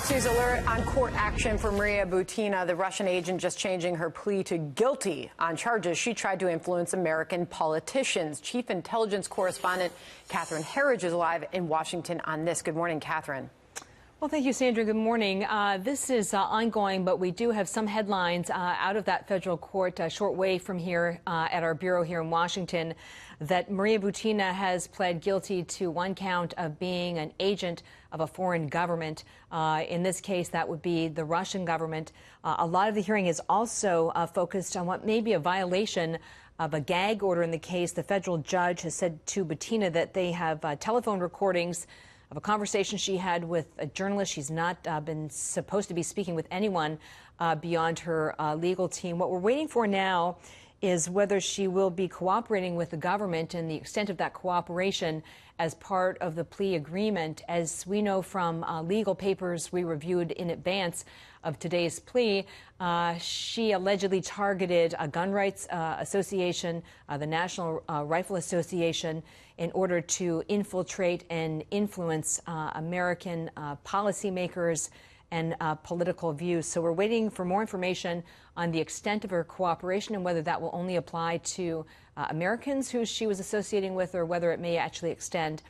Fox News alert on court action for Maria Butina, the Russian agent just changing her plea to guilty on charges she tried to influence American politicians. Chief intelligence correspondent Catherine Herridge is live in Washington on this. Good morning, Catherine. Well, thank you, Sandra. Good morning. This is ongoing, but we do have some headlines out of that federal court a short way from here at our bureau here in Washington that Maria Butina has pled guilty to one count of being an agent of a foreign government. In this case, that would be the Russian government. A lot of the hearing is also focused on what may be a violation of a gag order in the case. The federal judge has said to Butina that they have telephone recordings of a conversation she had with a journalist. She's not been supposed to be speaking with anyone beyond her legal team. What we're waiting for now is whether she will be cooperating with the government and the extent of that cooperation as part of the plea agreement. As we know from legal papers we reviewed in advance of today's plea, she allegedly targeted a gun rights association, the National Rifle Association, in order to infiltrate and influence American policymakers and political views. So we're waiting for more information on the extent of her cooperation and whether that will only apply to Americans who she was associating with or whether it may actually extend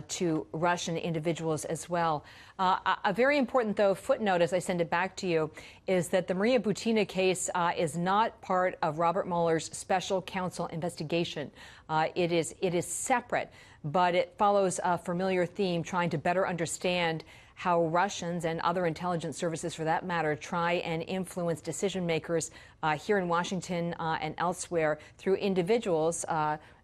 to Russian individuals as well. A very important, though, footnote as I send it back to you is that the Maria Butina case is not part of Robert Mueller's special counsel investigation. It is separate, but it follows a familiar theme, trying to better understand how Russians and other intelligence services, for that matter, try and influence decision makers here in Washington and elsewhere through individuals.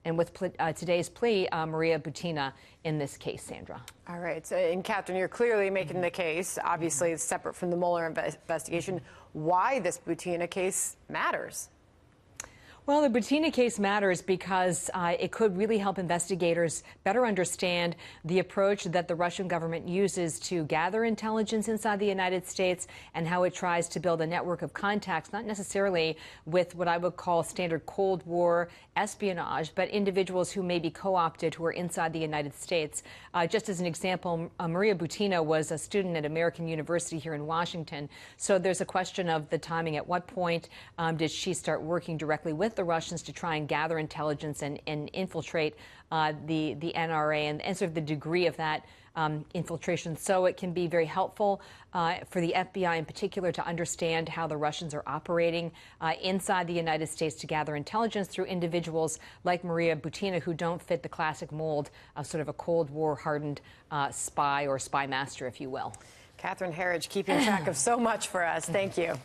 And with today's plea, Maria Butina in this case, Sandra. All right. So, and Catherine, you're clearly making the case. Obviously, it's separate from the Mueller investigation. Why this Butina case matters? Well, the Butina case matters because it could really help investigators better understand the approach that the Russian government uses to gather intelligence inside the United States and how it tries to build a network of contacts, not necessarily with what I would call standard Cold War espionage, but individuals who may be co-opted who are inside the United States. Just as an example, Maria Butina was a student at American University here in Washington. So there's a question of the timing. At what point did she start working directly with the Russians to try and gather intelligence and infiltrate the NRA and sort of the degree of that infiltration. So it can be very helpful for the FBI in particular to understand how the Russians are operating inside the United States to gather intelligence through individuals like Maria Butina who don't fit the classic mold of sort of a Cold War hardened spy or spy master, if you will. Catherine Herridge keeping track of so much for us. Thank you.